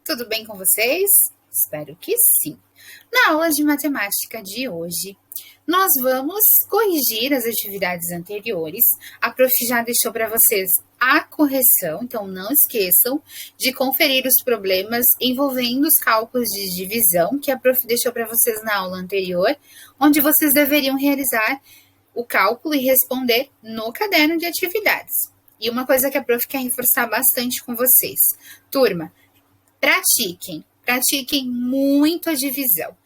Tudo bem com vocês? Espero que sim. Na aula de matemática de hoje, nós vamos corrigir as atividades anteriores. A prof já deixou para vocês a correção, então não esqueçam de conferir os problemas envolvendo os cálculos de divisão que a prof deixou para vocês na aula anterior, onde vocês deveriam realizar o cálculo e responder no caderno de atividades. E uma coisa que a prof quer reforçar bastante com vocês. Turma, pratiquem muito a divisão.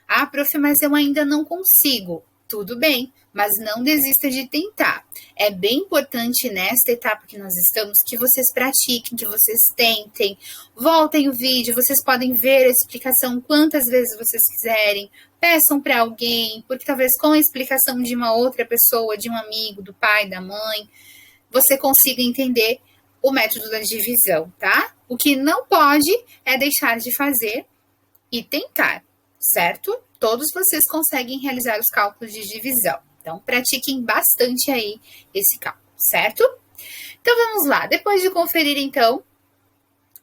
Ah, prof, mas eu ainda não consigo. Tudo bem, mas não desista de tentar. É bem importante nesta etapa que nós estamos que vocês pratiquem, que vocês tentem. Voltem o vídeo, vocês podem ver a explicação quantas vezes vocês quiserem. Peçam para alguém, porque talvez com a explicação de uma outra pessoa, de um amigo, do pai, da mãe, você consiga entender o método da divisão, tá? O que não pode é deixar de fazer e tentar, certo? Todos vocês conseguem realizar os cálculos de divisão. Então, pratiquem bastante aí esse cálculo, certo? Então, vamos lá. Depois de conferir, então,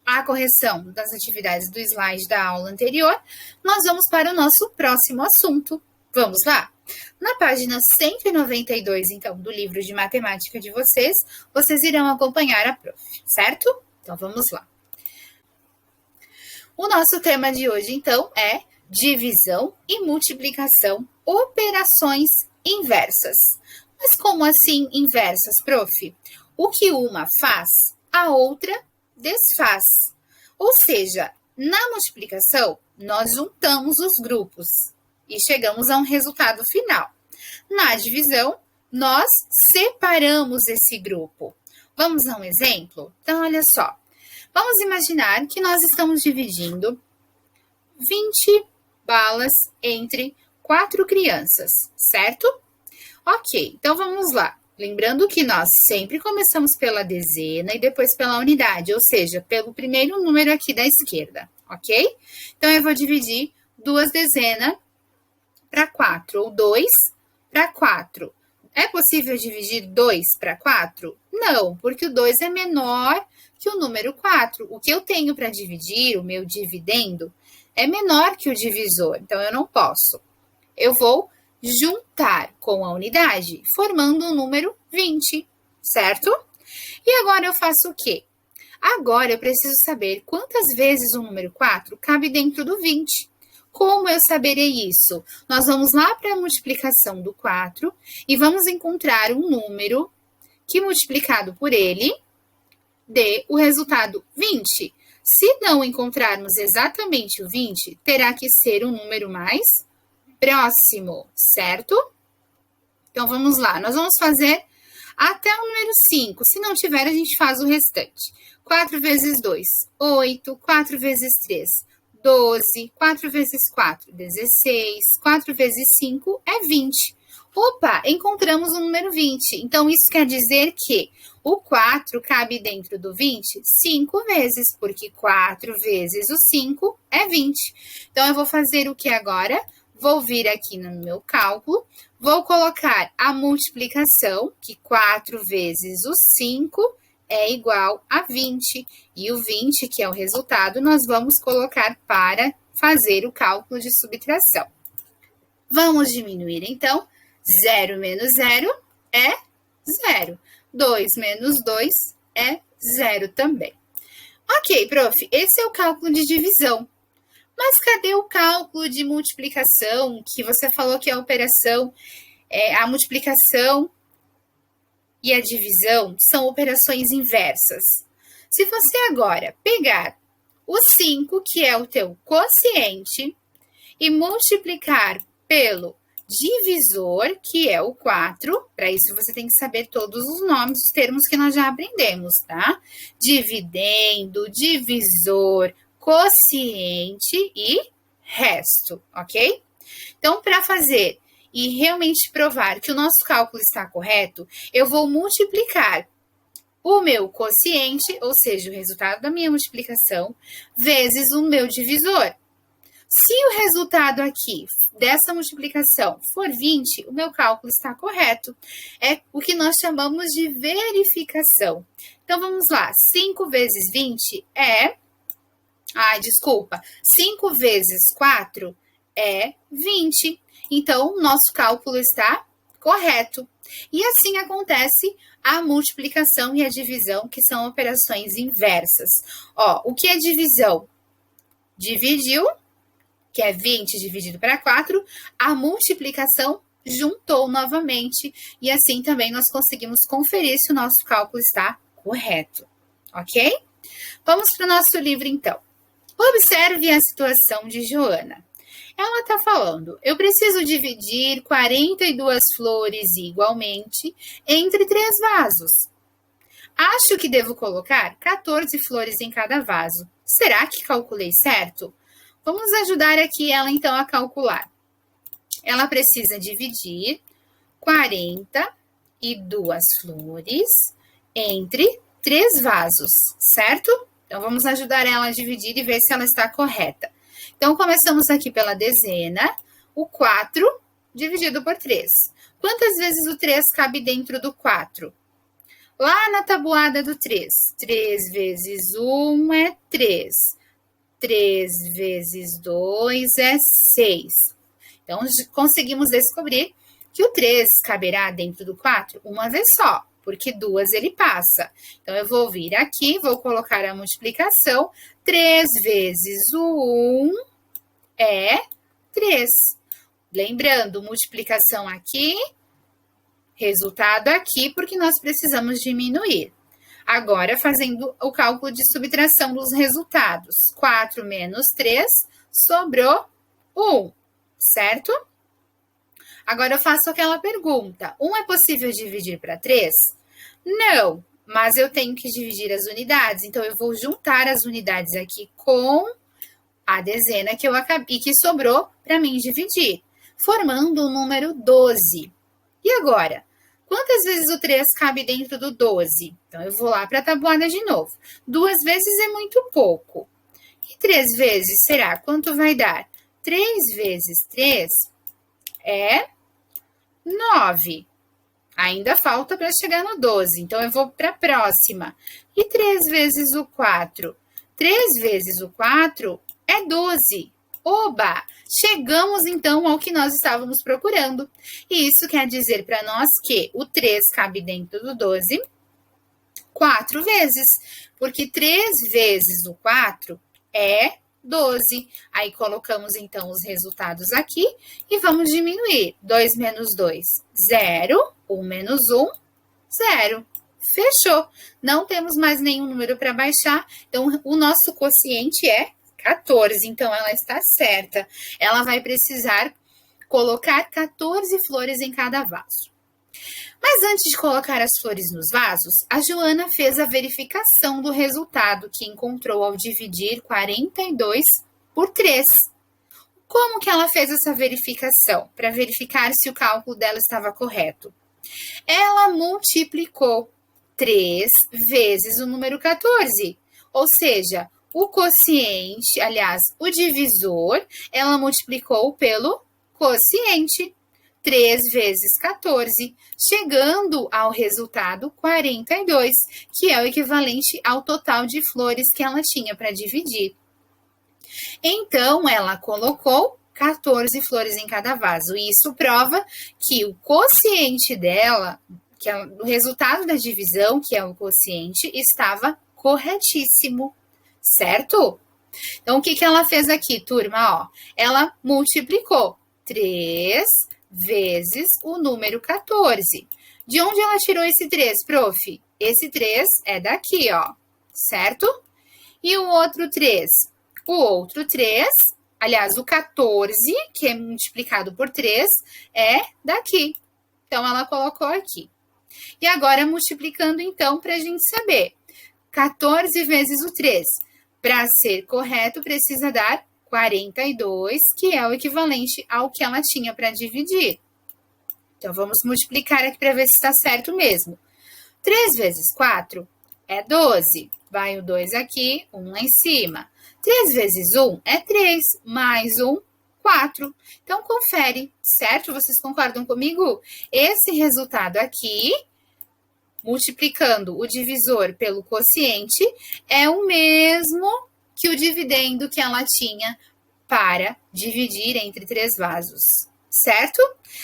a correção das atividades do slide da aula anterior, nós vamos para o nosso próximo assunto. Vamos lá? Na página 192, então, do livro de matemática de vocês, vocês irão acompanhar a prof, certo? Então, vamos lá. O nosso tema de hoje, então, é divisão e multiplicação, operações inversas. Mas como assim inversas, prof? O que uma faz, a outra desfaz. Ou seja, na multiplicação, nós juntamos os grupos e chegamos a um resultado final. Na divisão, nós separamos esse grupo. Vamos a um exemplo? Então, olha só. Vamos imaginar que nós estamos dividindo 20 balas entre 4 crianças, certo? Ok, então vamos lá. Lembrando que nós sempre começamos pela dezena e depois pela unidade, ou seja, pelo primeiro número aqui da esquerda, ok? Então, eu vou dividir 2 dezenas para 4, ou 2 para 4. É possível dividir 2 para 4? Não, porque o 2 é menor que o número 4. O que eu tenho para dividir, o meu dividendo, é menor que o divisor, então eu não posso. Eu vou juntar com a unidade, formando o número 20, certo? E agora eu faço o quê? Agora eu preciso saber quantas vezes o número 4 cabe dentro do 20. Como eu saberei isso? Nós vamos lá para a multiplicação do 4 e vamos encontrar um número que, multiplicado por ele, dê o resultado 20. Se não encontrarmos exatamente o 20, terá que ser um número mais próximo, certo? Então, vamos lá. Nós vamos fazer até o número 5. Se não tiver, a gente faz o restante. 4 vezes 2, 8. 4 vezes 3, 12. 4 vezes 4, 16. 4 vezes 5 é 20. Opa, encontramos o número 20. Então, isso quer dizer que o 4 cabe dentro do 20 5 vezes, porque 4 vezes o 5 é 20. Então, eu vou fazer o que agora? Vou vir aqui no meu cálculo, vou colocar a multiplicação, que 4 vezes o 5 é igual a 20. E o 20, que é o resultado, nós vamos colocar para fazer o cálculo de subtração. Vamos diminuir, então. 0 menos 0 é 0. 2 menos 2 é 0 também. Ok, prof, esse é o cálculo de divisão. Mas cadê o cálculo de multiplicação, que você falou que a operação, a multiplicação e a divisão são operações inversas? Se você agora pegar o 5, que é o teu quociente, e multiplicar pelo divisor, que é o 4, para isso você tem que saber todos os nomes, os termos que nós já aprendemos, tá? Dividendo, divisor, quociente e resto, ok? Então, para fazer e realmente provar que o nosso cálculo está correto, eu vou multiplicar o meu quociente, ou seja, o resultado da minha multiplicação, vezes o meu divisor. Se o resultado aqui dessa multiplicação for 20, o meu cálculo está correto. É o que nós chamamos de verificação. Então, vamos lá. 5 vezes 20 é... desculpa, 5 vezes 4 é 20. Então, o nosso cálculo está correto. E assim acontece a multiplicação e a divisão, que são operações inversas. Ó, o que é divisão? Dividiu, que é 20 dividido para 4, a multiplicação juntou novamente, e assim também nós conseguimos conferir se o nosso cálculo está correto, ok? Vamos para o nosso livro, então. Observe a situação de Joana. Ela está falando, eu preciso dividir 42 flores igualmente entre 3 vasos. Acho que devo colocar 14 flores em cada vaso. Será que calculei certo? Vamos ajudar aqui ela, então, a calcular. Ela precisa dividir 42 flores entre 3 vasos, certo? Então, vamos ajudar ela a dividir e ver se ela está correta. Então, começamos aqui pela dezena, o 4 dividido por 3. Quantas vezes o 3 cabe dentro do 4? Lá na tabuada do 3. 3 vezes 1 é 3. 3 vezes 2 é 6. Então, conseguimos descobrir que o 3 caberá dentro do 4 uma vez só, porque 2 ele passa. Então, eu vou vir aqui, vou colocar a multiplicação. 3 vezes o 1 é 3. Lembrando, multiplicação aqui, resultado aqui, porque nós precisamos diminuir. Agora, fazendo o cálculo de subtração dos resultados. 4 menos 3, sobrou 1, certo? Agora, eu faço aquela pergunta. 1 é possível dividir para 3? Não, mas eu tenho que dividir as unidades. Então, eu vou juntar as unidades aqui com a dezena que eu acabei, que sobrou para mim dividir, formando o número 12. E agora? Quantas vezes o 3 cabe dentro do 12? Então, eu vou lá para a tabuada de novo. 2 vezes é muito pouco. E 3 vezes será? Quanto vai dar? 3 vezes 3 é 9. Ainda falta para chegar no 12. Então, eu vou para a próxima. E 3 vezes o 4? 3 vezes o 4 é 12. Oba! Chegamos, então, ao que nós estávamos procurando. E isso quer dizer para nós que o 3 cabe dentro do 12 4 vezes, porque 3 vezes o 4 é 12. Aí, colocamos, então, os resultados aqui e vamos diminuir. 2 menos 2, 0. 1 menos 1, 0. Fechou. Não temos mais nenhum número para baixar, então, o nosso quociente é 14, então ela está certa. Ela vai precisar colocar 14 flores em cada vaso. Mas antes de colocar as flores nos vasos, a Joana fez a verificação do resultado que encontrou ao dividir 42 por 3. Como que ela fez essa verificação? Para verificar se o cálculo dela estava correto. Ela multiplicou 3 vezes o número 14, ou seja, o quociente, aliás, o divisor, ela multiplicou pelo quociente. 3 vezes 14, chegando ao resultado 42, que é o equivalente ao total de flores que ela tinha para dividir. Então, ela colocou 14 flores em cada vaso. E isso prova que o quociente dela, que é o resultado da divisão, que é o quociente, estava corretíssimo. Certo? Então, o que ela fez aqui, turma? Ó, ela multiplicou 3 vezes o número 14. De onde ela tirou esse 3, prof? Esse 3 é daqui, ó, certo? E o outro 3? O outro 3, aliás, o 14, que é multiplicado por 3, é daqui. Então, ela colocou aqui. E agora, multiplicando, então, para a gente saber. 14 vezes o 3. Para ser correto, precisa dar 42, que é o equivalente ao que ela tinha para dividir. Então, vamos multiplicar aqui para ver se está certo mesmo. 3 vezes 4 é 12. Vai o 2 aqui, 1 lá em cima. 3 vezes 1 é 3, mais 1, 4. Então, confere, certo? Vocês concordam comigo? Esse resultado aqui, multiplicando o divisor pelo quociente, é o mesmo que o dividendo que ela tinha para dividir entre 3 vasos, certo?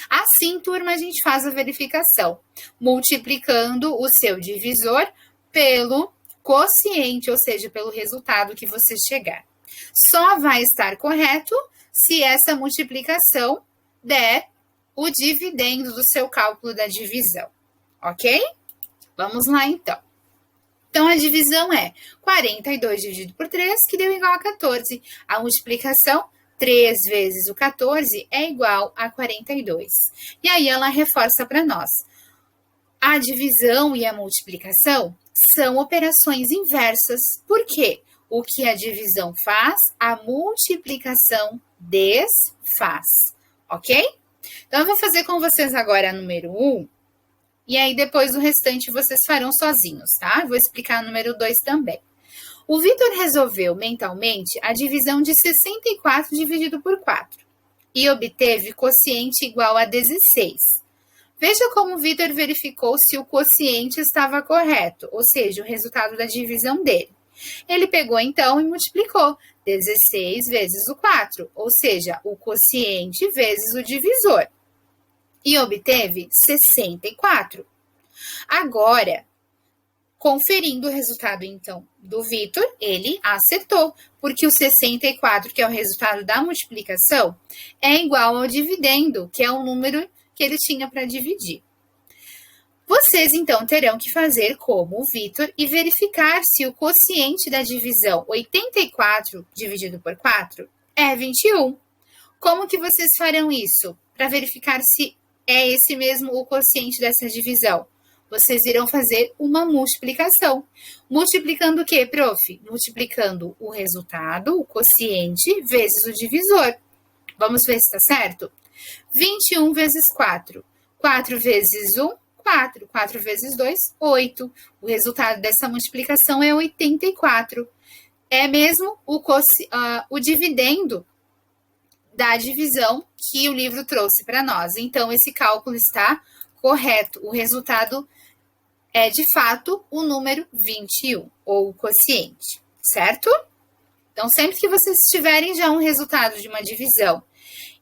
Assim, turma, a gente faz a verificação, multiplicando o seu divisor pelo quociente, ou seja, pelo resultado que você chegar. Só vai estar correto se essa multiplicação der o dividendo do seu cálculo da divisão, ok? Vamos lá, então. Então, a divisão é 42 dividido por 3, que deu igual a 14. A multiplicação, 3 vezes o 14, é igual a 42. E aí, ela reforça para nós. A divisão e a multiplicação são operações inversas. Por quê? O que a divisão faz, a multiplicação desfaz. Ok? Então, eu vou fazer com vocês agora a número 1. E aí, depois o restante vocês farão sozinhos, tá? Vou explicar a número 2 também. O Vitor resolveu mentalmente a divisão de 64 dividido por 4 e obteve quociente igual a 16. Veja como o Vitor verificou se o quociente estava correto, ou seja, o resultado da divisão dele. Ele pegou então e multiplicou 16 vezes o 4, ou seja, o quociente vezes o divisor. E obteve 64. Agora, conferindo o resultado, então, do Vitor, ele acertou, porque o 64, que é o resultado da multiplicação, é igual ao dividendo, que é o número que ele tinha para dividir. Vocês, então, terão que fazer como o Vitor e verificar se o quociente da divisão 84 dividido por 4 é 21. Como que vocês farão isso? Para verificar se é esse mesmo o quociente dessa divisão? Vocês irão fazer uma multiplicação. Multiplicando o quê, prof? Multiplicando o resultado, o quociente, vezes o divisor. Vamos ver se está certo? 21 vezes 4. 4 vezes 1, 4. 4 vezes 2, 8. O resultado dessa multiplicação é 84. É mesmo o dividendo da divisão que o livro trouxe para nós. Então, esse cálculo está correto. O resultado é, de fato, o número 21, ou o quociente, certo? Então, sempre que vocês tiverem já um resultado de uma divisão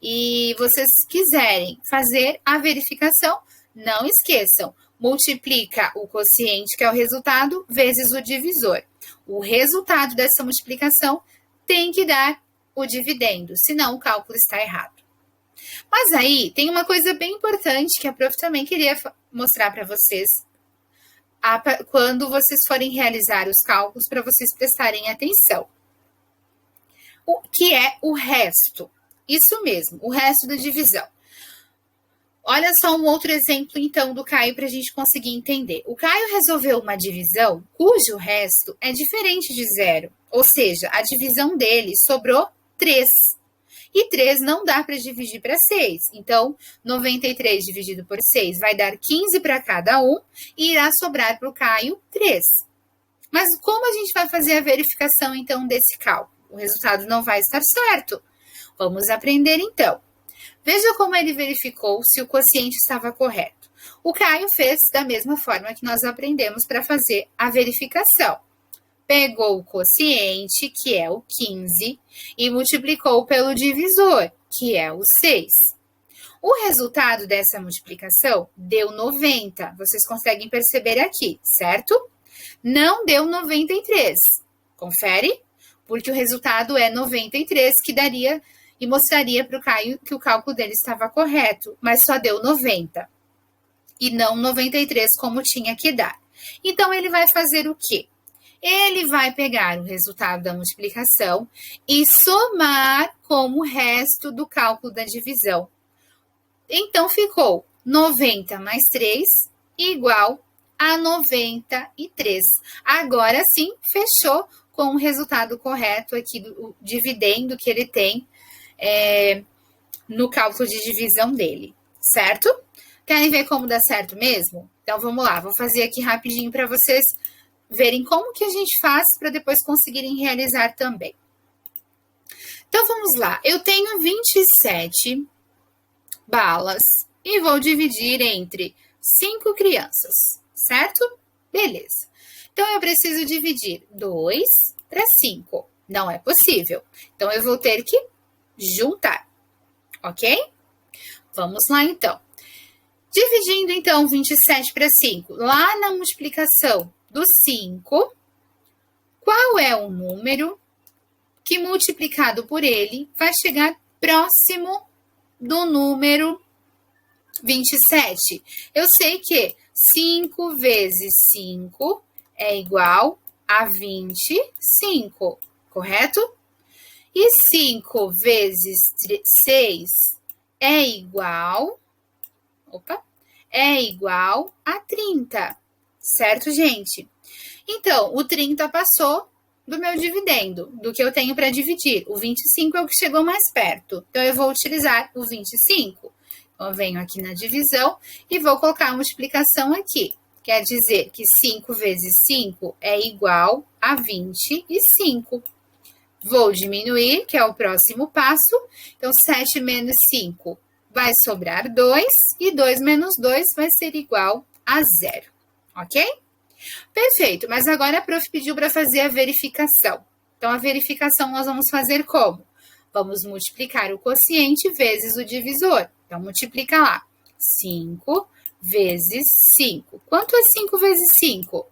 e vocês quiserem fazer a verificação, não esqueçam, multiplica o quociente, que é o resultado, vezes o divisor. O resultado dessa multiplicação tem que dar o dividendo, senão o cálculo está errado. Mas aí tem uma coisa bem importante que a prof também queria mostrar para vocês quando vocês forem realizar os cálculos, para vocês prestarem atenção. O que é o resto? Isso mesmo, o resto da divisão. Olha só um outro exemplo, então, do Caio para a gente conseguir entender. O Caio resolveu uma divisão cujo resto é diferente de zero, ou seja, a divisão dele sobrou 3. E 3 não dá para dividir para 6. Então, 93 dividido por 6 vai dar 15 para cada um e irá sobrar para o Caio 3. Mas como a gente vai fazer a verificação, então, desse cálculo? O resultado não vai estar certo. Vamos aprender, então. Veja como ele verificou se o quociente estava correto. O Caio fez da mesma forma que nós aprendemos para fazer a verificação. Pegou o quociente, que é o 15, e multiplicou pelo divisor, que é o 6. O resultado dessa multiplicação deu 90. Vocês conseguem perceber aqui, certo? Não deu 93. Confere? Porque o resultado é 93, que daria e mostraria para o Caio que o cálculo dele estava correto, mas só deu 90. E não 93, como tinha que dar. Então, ele vai fazer o quê? Ele vai pegar o resultado da multiplicação e somar com o resto do cálculo da divisão. Então, ficou 90 mais 3 igual a 93. Agora sim, fechou com o resultado correto aqui do dividendo que ele tem no cálculo de divisão dele, certo? Querem ver como dá certo mesmo? Então, vamos lá, vou fazer aqui rapidinho para vocês verem como que a gente faz para depois conseguirem realizar também. Então, vamos lá. Eu tenho 27 balas e vou dividir entre 5 crianças, certo? Beleza. Então, eu preciso dividir 2 para 5. Não é possível. Então, eu vou ter que juntar, ok? Vamos lá, então. Dividindo, então, 27 para 5, lá na multiplicação do 5, qual é o número que multiplicado por ele vai chegar próximo do número 27? Eu sei que 5 vezes 5 é igual a 25, correto? E 5 vezes 6 é igual a 30, certo, gente? Então, o 30 passou do meu dividendo, do que eu tenho para dividir. O 25 é o que chegou mais perto. Então, eu vou utilizar o 25. Então, eu venho aqui na divisão e vou colocar a multiplicação aqui. Quer dizer que 5 vezes 5 é igual a 25. Vou diminuir, que é o próximo passo. Então, 7 menos 5 vai sobrar 2, e 2 menos 2 vai ser igual a 0, ok? Perfeito, mas agora a prof pediu para fazer a verificação. Então, a verificação nós vamos fazer como? Vamos multiplicar o quociente vezes o divisor. Então, multiplica lá. 5 vezes 5. Quanto é 5 vezes 5?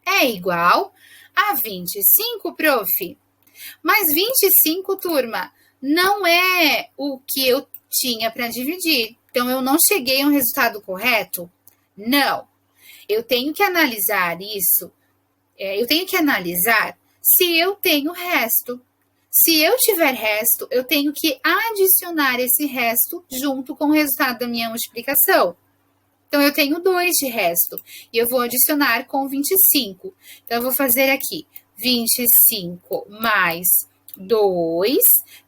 É igual a 25, prof. Mas 25, turma, não é o que eu tinha para dividir. Então, eu não cheguei a um resultado correto? Não. Eu tenho que analisar isso. Eu tenho que analisar se eu tenho resto. Se eu tiver resto, eu tenho que adicionar esse resto junto com o resultado da minha multiplicação. Então, eu tenho 2 de resto. E eu vou adicionar com 25. Então, eu vou fazer aqui 25 mais 2,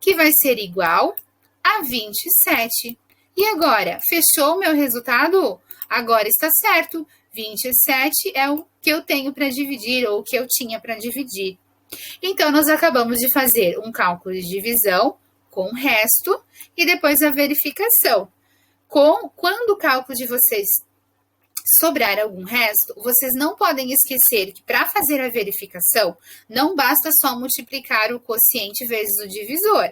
que vai ser igual a 27. E agora, fechou o meu resultado? Agora está certo. 27 é o que eu tenho para dividir, ou o que eu tinha para dividir. Então, nós acabamos de fazer um cálculo de divisão com o resto e depois a verificação. Quando o cálculo de vocês sobrar algum resto, vocês não podem esquecer que para fazer a verificação, não basta só multiplicar o quociente vezes o divisor.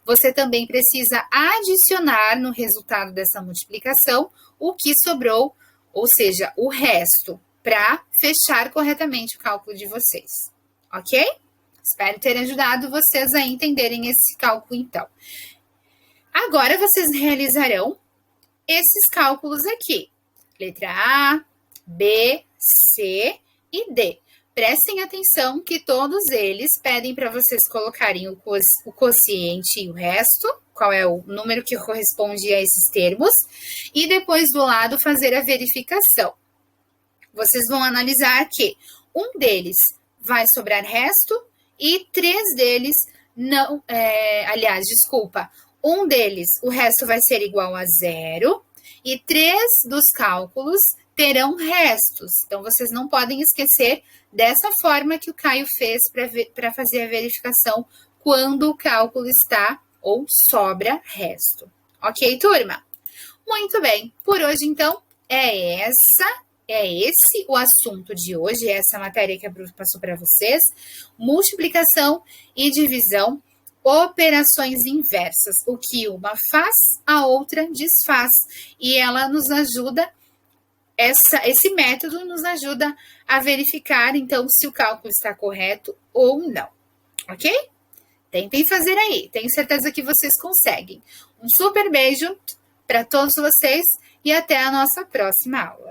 Você também precisa adicionar no resultado dessa multiplicação o que sobrou, ou seja, o resto, para fechar corretamente o cálculo de vocês, ok? Espero ter ajudado vocês a entenderem esse cálculo, então. Agora, vocês realizarão esses cálculos aqui. Letra A, B, C e D. Prestem atenção que todos eles pedem para vocês colocarem o quociente e o resto, qual é o número que corresponde a esses termos, e depois do lado fazer a verificação. Vocês vão analisar que um deles vai sobrar resto e 3 deles não, um deles, o resto vai ser igual a 0 e 3 dos cálculos terão restos. Então, vocês não podem esquecer dessa forma que o Caio fez para fazer a verificação quando o cálculo está ou sobra resto. Ok, turma? Muito bem. Por hoje, então, é esse o assunto de hoje, essa matéria que a prof passou para vocês. Multiplicação e divisão, operações inversas. O que uma faz, a outra desfaz. E ela nos ajuda, esse método nos ajuda a verificar, então, se o cálculo está correto ou não. Ok? Tentem fazer aí. Tenho certeza que vocês conseguem. Um super beijo para todos vocês e até a nossa próxima aula.